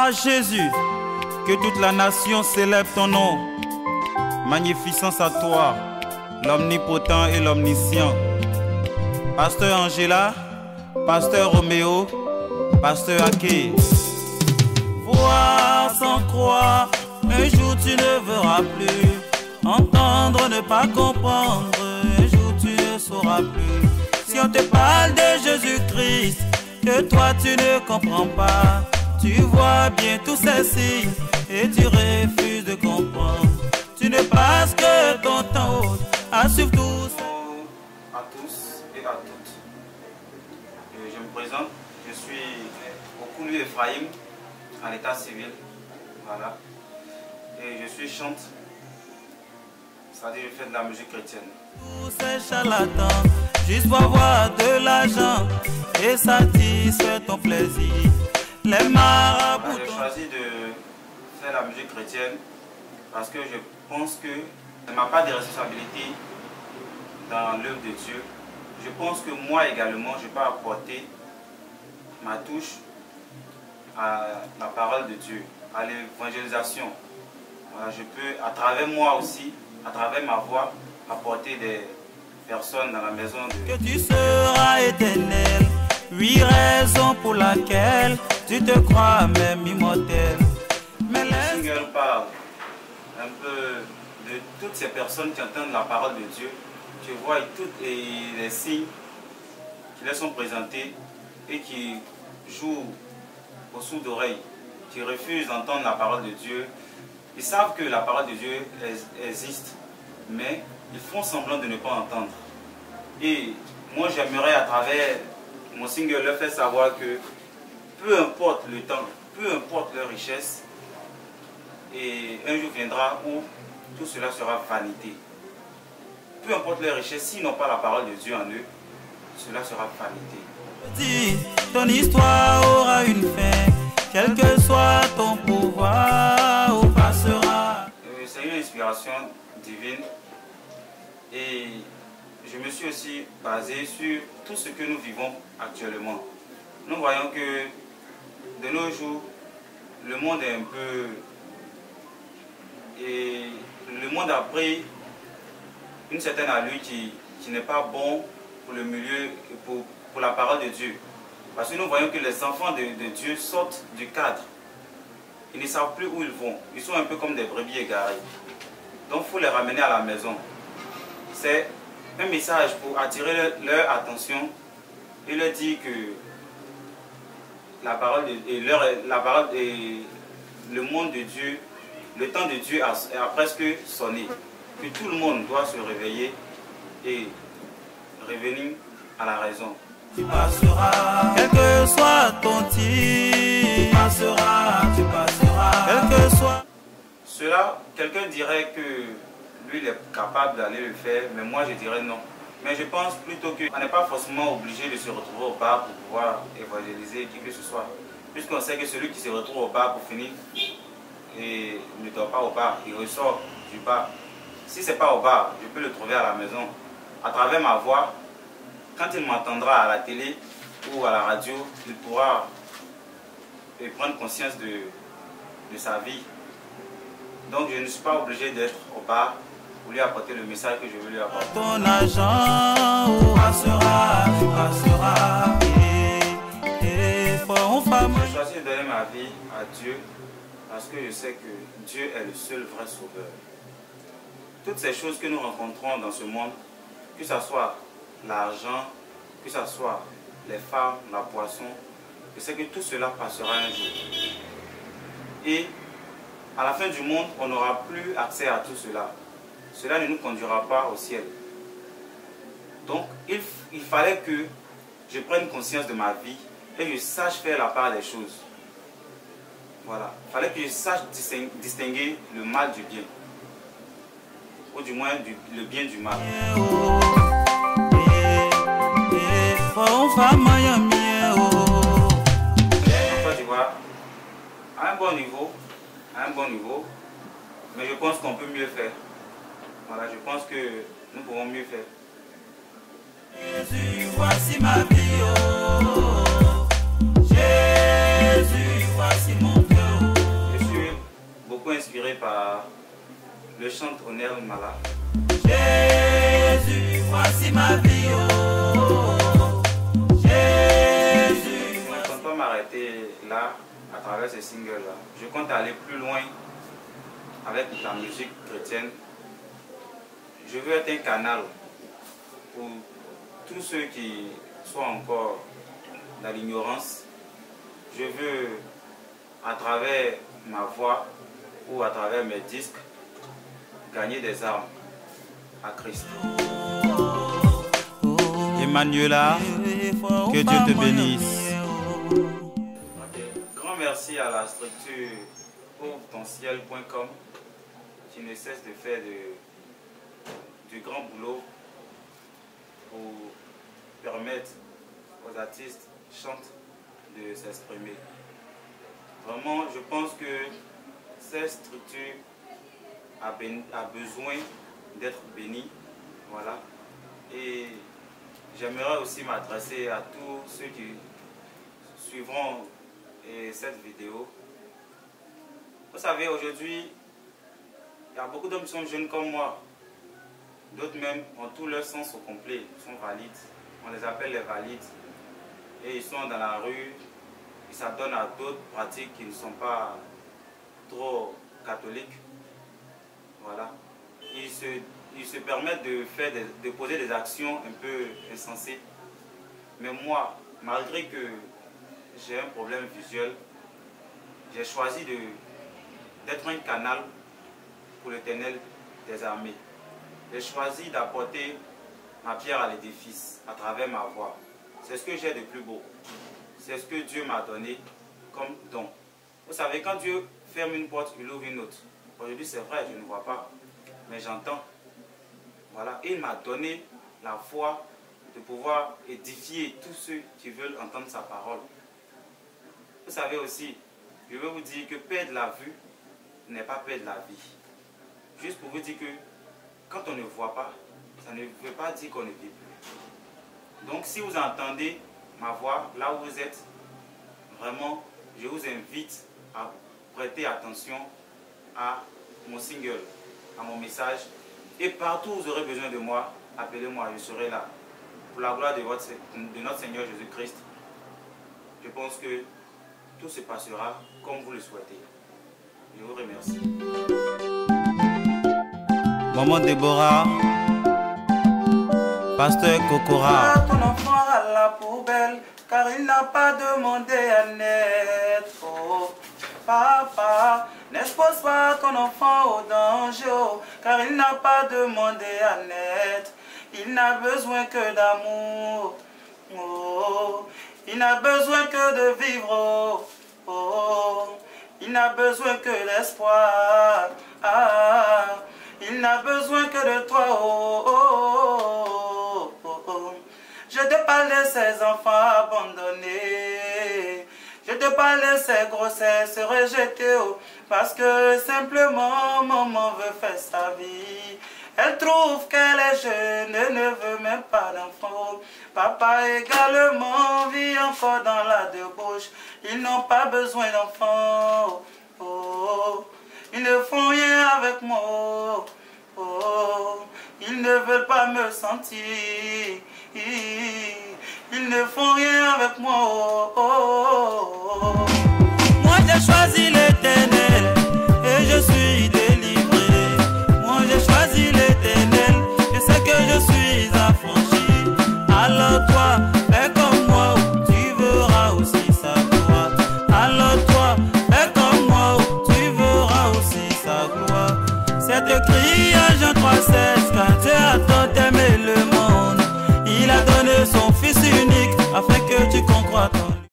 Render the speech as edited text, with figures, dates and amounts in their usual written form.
Gloire à Jésus, que toute la nation célèbre ton nom. Magnificence à toi, l'omnipotent et l'omniscient. Pasteur Angela, Pasteur Roméo, Pasteur Ake. Voir sans croire, un jour tu ne verras plus. Entendre, ne pas comprendre, un jour tu ne sauras plus. Si on te parle de Jésus-Christ, que toi tu ne comprends pas, tu vois bien tous ces signes et tu refuses de comprendre. Tu ne passes que ton temps à suivre tous. À tous et à toutes. Je me présente, je suis Okulu Ephraim, en état civil. Voilà. Et je suis chante, c'est-à-dire je fais de la musique chrétienne. Tous ces charlatans, juste pour avoir de l'argent et satisfaire ton plaisir. Les marabouts. J'ai choisi de faire la musique chrétienne parce que je pense que je n'ai pas de responsabilité dans l'œuvre de Dieu. Je pense que moi également, je peux apporter ma touche à la parole de Dieu, à l'évangélisation. Voilà, je peux, à travers moi aussi, à travers ma voix, apporter des personnes dans la maison de que tu seras éternel. Oui, raison pour laquelle tu te crois même immortel. Mais le single parle un peu de toutes ces personnes qui entendent la parole de Dieu. Tu vois tous les signes qui leur sont présentés et qui jouent au sourd d'oreille, qui refusent d'entendre la parole de Dieu. Ils savent que la parole de Dieu existe, mais ils font semblant de ne pas entendre. Et moi j'aimerais à travers mon single leur faire savoir que peu importe le temps, peu importe leur richesse, et un jour viendra où tout cela sera vanité. Peu importe leur richesse, s'ils n'ont pas la parole de Dieu en eux, cela sera vanité. Ton histoire aura une fin, quel que soit ton pouvoir, où passera. C'est une inspiration divine et je me suis aussi basé sur tout ce que nous vivons actuellement. Nous voyons que de nos jours, le monde est un peu... Et le monde a pris une certaine allure qui n'est pas bon pour le milieu et pour la parole de Dieu. Parce que nous voyons que les enfants de Dieu sortent du cadre. Ils ne savent plus où ils vont. Ils sont un peu comme des brebis égarées. Donc il faut les ramener à la maison. C'est un message pour attirer leur attention et leur dire que la parole et le monde de Dieu, le temps de Dieu a presque sonné. Que tout le monde doit se réveiller et revenir à la raison. Tu passeras, quel que soit ton titre. Tu passeras, quel que soit. Cela, quelqu'un dirait que lui il est capable d'aller le faire, mais moi je dirais non. Mais je pense plutôt qu'on n'est pas forcément obligé de se retrouver au bar pour pouvoir évangéliser qui que ce soit. Puisqu'on sait que celui qui se retrouve au bar pour finir et ne dort pas au bar, il ressort du bar. Si ce n'est pas au bar, je peux le trouver à la maison. À travers ma voix, quand il m'entendra à la télé ou à la radio, il pourra prendre conscience de sa vie. Donc je ne suis pas obligé d'être au bar pour lui apporter le message que je veux lui apporter. Ton argent, où passera, J'ai choisi de donner ma vie à Dieu parce que je sais que Dieu est le seul vrai sauveur. Toutes ces choses que nous rencontrons dans ce monde, que ce soit l'argent, que ce soit les femmes, la boisson, je sais que tout cela passera un jour. Et à la fin du monde, on n'aura plus accès à tout cela. Cela ne nous conduira pas au ciel. Donc, il fallait que je prenne conscience de ma vie et je sache faire la part des choses. Voilà. Il fallait que je sache distinguer le mal du bien. Ou du moins le bien du mal. Enfin, tu vois, à un bon niveau, mais je pense qu'on peut mieux faire. Voilà, je pense que nous pouvons mieux faire. Jésus, voici ma vie, oh. Jésus, voici mon cœur. inspiré par le chant Onel Mala. Jésus, voici ma vie, oh. Jésus. Je ne compte pas m'arrêter là, à travers ce single-là. Je compte aller plus loin avec la musique chrétienne. Je veux être un canal pour tous ceux qui sont encore dans l'ignorance. Je veux, à travers ma voix ou à travers mes disques, gagner des âmes à Christ. Emmanuela, que Dieu te bénisse. Grand merci à la structure ouvre-ton-ciel.com qui ne cesse de faire du grand boulot pour permettre aux artistes chantent de s'exprimer. Vraiment, je pense que cette structure a besoin d'être bénie. Voilà. Et j'aimerais aussi m'adresser à tous ceux qui suivront cette vidéo. Vous savez, aujourd'hui, il y a beaucoup d'hommes qui sont jeunes comme moi. D'autres même ont tout leur sens au complet, sont valides. On les appelle les valides. Et ils sont dans la rue, ils s'adonnent à d'autres pratiques qui ne sont pas trop catholiques. Voilà. Ils se permettent de poser des actions un peu insensées. Mais moi, malgré que j'ai un problème visuel, j'ai choisi d'être un canal pour l'Éternel des armées. J'ai choisi d'apporter ma pierre à l'édifice à travers ma voix. C'est ce que j'ai de plus beau. C'est ce que Dieu m'a donné comme don. Vous savez, quand Dieu ferme une porte, il ouvre une autre. Aujourd'hui, c'est vrai, je ne vois pas, mais j'entends. Voilà. Et il m'a donné la foi de pouvoir édifier tous ceux qui veulent entendre sa parole. Vous savez aussi, je veux vous dire que perdre la vue n'est pas perdre la vie. Juste pour vous dire que quand on ne voit pas, ça ne veut pas dire qu'on ne vit plus. Donc si vous entendez ma voix là où vous êtes, vraiment, je vous invite à prêter attention à mon single, à mon message. Et partout où vous aurez besoin de moi, appelez-moi, je serai là. Pour la gloire de notre Seigneur Jésus-Christ, je pense que tout se passera comme vous le souhaitez. Je vous remercie. Maman Déborah, Pasteur Kokora. Ton enfant à la poubelle, car il n'a pas demandé à naître. Oh, papa, n'expose pas ton enfant au danger, oh, car il n'a pas demandé à naître. Il n'a besoin que d'amour. Oh, il n'a besoin que de vivre. Oh, oh, il n'a besoin que d'espoir. Ah, il n'a besoin que de toi. Oh, oh, oh, oh. Je te parle de ces enfants abandonnés. Je te parle de ces grossesses rejetées. Oh, parce que simplement maman veut faire sa vie. Elle trouve qu'elle est jeune et ne veut même pas d'enfant. Papa également vit encore dans la débauche. Ils n'ont pas besoin d'enfants. Oh, ils ne font rien avec moi. Oh, ils ne veulent pas me sentir. Ils ne font rien avec moi. Oh, oh, oh. Moi j'ai choisi